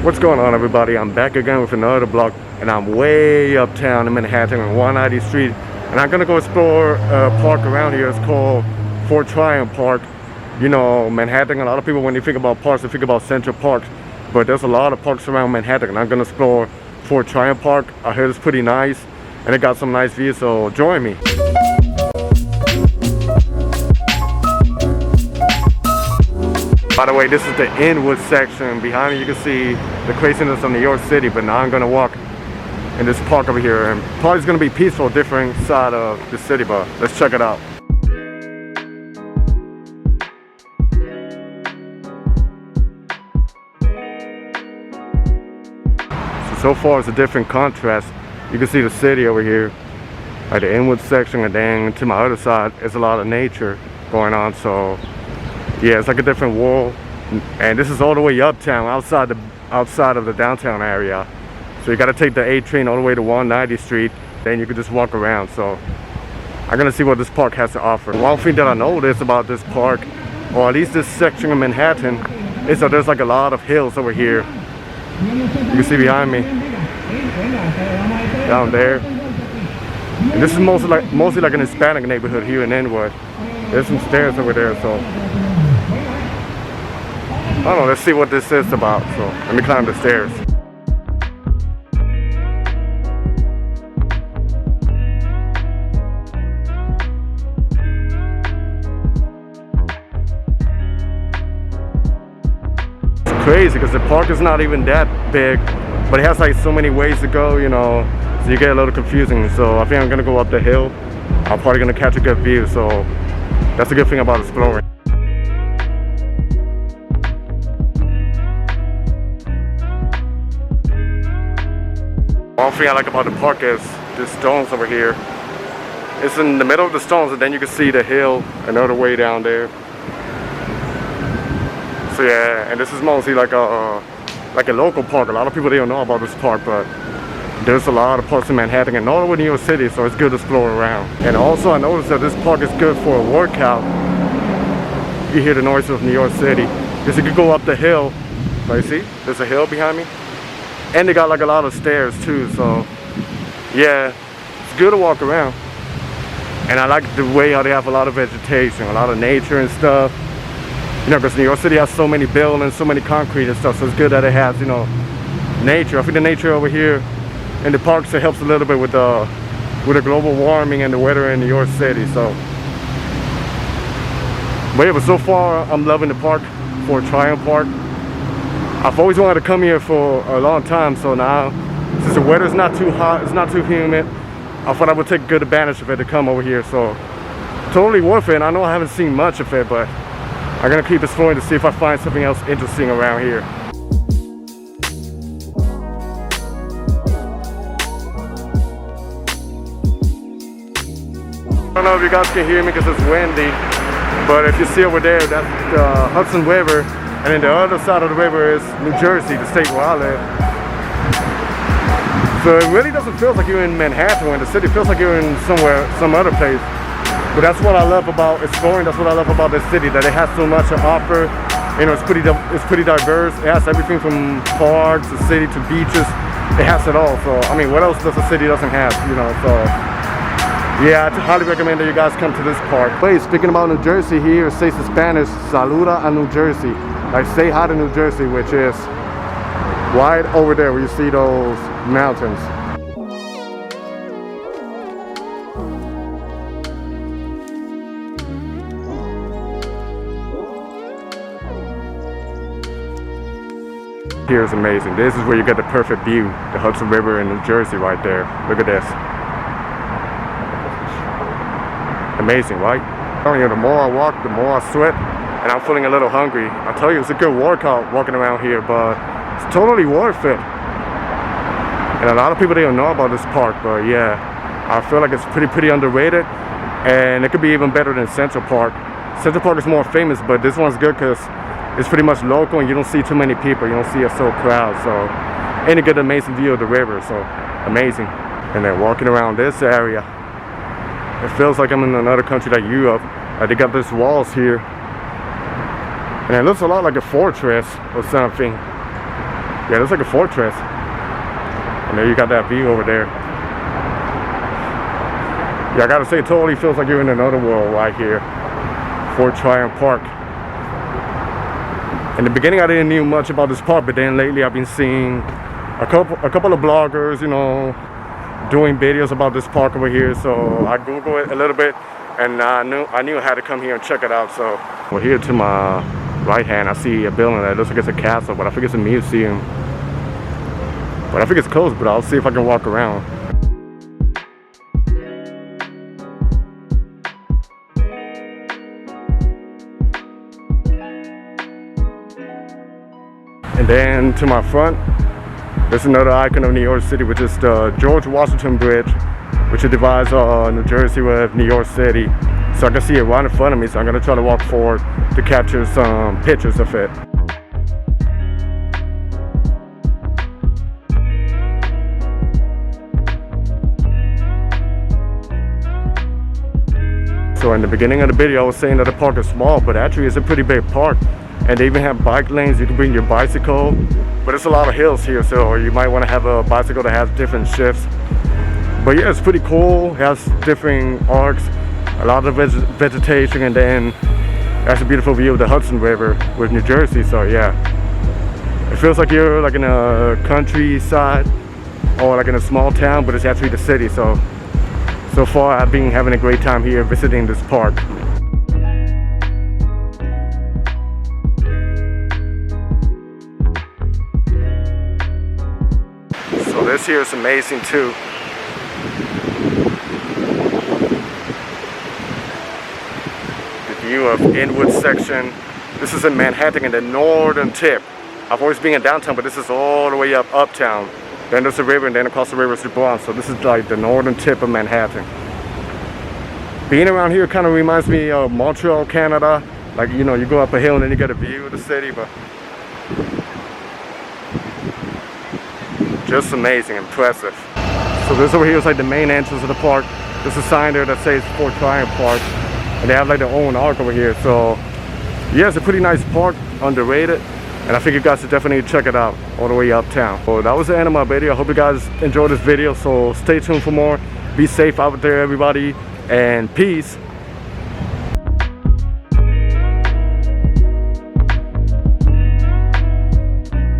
What's going on, everybody? I'm back again with another vlog, and I'm way uptown in Manhattan on 190th Street, and I'm gonna go explore a park around here. It's called Fort Tryon Park. You know, Manhattan, a lot of people, when they think about parks, they think about Central Park, but there's a lot of parks around Manhattan, and I'm gonna explore Fort Tryon Park. I heard it's pretty nice, and it got some nice views, so join me. By the way, this is the Inwood section. Behind me you can see the craziness of New York City, but now I'm gonna walk in this park over here, and probably it's gonna be peaceful, different side of the city, but let's check it out. So far it's a different contrast. You can see the city over here at the Inwood section, and then to my other side is a lot of nature going on. So yeah, it's like a different world, and this is all the way uptown, outside of the downtown area. So you got to take the A train all the way to 190th Street, then you can just walk around. So I'm gonna see what this park has to offer. One thing that I noticed about this park, or at least this section of Manhattan, is that there's like a lot of hills over here. You can see behind me, down there. And this is mostly like an Hispanic neighborhood here in Inwood. There's some stairs over there, so I don't know, let's see what this is about. So let me climb the stairs. It's crazy because the park is not even that big, but it has like so many ways to go, you know, so you get a little confusing. So I think I'm gonna go up the hill. I'm probably gonna catch a good view, so that's a good thing about exploring. One thing I like about the park is the stones over here. It's in the middle of the stones, and then you can see the hill another way down there. So yeah, and this is mostly like a local park. A lot of people, they don't know about this park, but there's a lot of parks in Manhattan and all over New York City, so it's good to explore around. And also I noticed that this park is good for a workout. You hear the noise of New York City, because you could go up the hill. Right, see? There's a hill behind me. And they got like a lot of stairs too, so yeah, it's good to walk around. And I like the way how they have a lot of vegetation, a lot of nature and stuff. You know, because New York City has so many buildings, so many concrete and stuff, so it's good that it has, you know, nature. I think the nature over here in the parks, it helps a little bit with the global warming and the weather in New York City. So, but yeah, but so far I'm loving the park, Fort Tryon Park. I've always wanted to come here for a long time, so now since the weather's not too hot, it's not too humid, I thought I would take good advantage of it to come over here. So totally worth it. I know I haven't seen much of it, but I'm gonna keep exploring to see if I find something else interesting around here. I don't know if you guys can hear me because it's windy, but if you see over there, that's the Hudson River, and then the other side of the river is New Jersey, the state where I live. So it really doesn't feel like you're in Manhattan or in the city. It feels like you're in some other place. But that's what I love about exploring. That's what I love about this city, that it has so much to offer. You know, it's pretty diverse. It has everything from parks to city to beaches. It has it all. So I mean, what else does a city doesn't have? You know, so yeah, I highly recommend that you guys come to this park. Wait, speaking about New Jersey, here it says in Spanish, "Saluda a New Jersey." Like, say hi to New Jersey, which is right over there where you see those mountains. Here is amazing. This is where you get the perfect view, the Hudson River in New Jersey right there. Look at this. Amazing, right? The more I walk, the more I sweat, and I'm feeling a little hungry. I tell you, it's a good workout walking around here, but it's totally worth it. And a lot of people, they don't know about this park, but yeah, I feel like it's pretty underrated, and it could be even better than Central Park. Central Park is more famous, but this one's good because it's pretty much local and you don't see too many people. You don't see a so crowd, so and you get an amazing view of the river, so amazing. And then walking around this area, it feels like I'm in another country like Europe. They got these walls here, and it looks a lot like a fortress or something. Yeah, it's like a fortress. And there you got that view over there. Yeah, I gotta say, it totally feels like you're in another world right here. Fort Tryon Park. In the beginning, I didn't know much about this park, but then lately I've been seeing a couple of bloggers, you know, doing videos about this park over here. So I Googled it a little bit, and I knew I had to come here and check it out. So well, here to my right hand, I see a building that looks like it's a castle, but I think it's a museum. But I think it's closed, but I'll see if I can walk around. And then to my front, there's another icon of New York City, which is the George Washington Bridge, which divides New Jersey with New York City. So I can see it right in front of me, so I'm gonna try to walk forward to capture some pictures of it. So in the beginning of the video, I was saying that the park is small, but actually it's a pretty big park. And they even have bike lanes. You can bring your bicycle, but it's a lot of hills here, so you might want to have a bicycle that has different shifts. But yeah, it's pretty cool. It has different arcs, a lot of vegetation, and then that's a beautiful view of the Hudson River with New Jersey. So yeah, it feels like you're like in a countryside or like in a small town, but it's actually the city. So far I've been having a great time here visiting this park. So this here is amazing too. The view of Inwood section. This is in Manhattan in the northern tip. I've always been in downtown, but this is all the way up Uptown. Then there's the river, and then across the river is the Bronx. So this is like the northern tip of Manhattan. Being around here kind of reminds me of Montreal, Canada. Like, you know, you go up a hill and then you get a view of the city, but just amazing, impressive. So this over here is like the main entrance of the park. There's a sign there that says Fort Tryon Park, and they have like their own arc over here. So yeah, it's a pretty nice park, underrated. And I think you guys should definitely check it out all the way uptown. So that was the end of my video. I hope you guys enjoyed this video. So stay tuned for more. Be safe out there, everybody. And peace.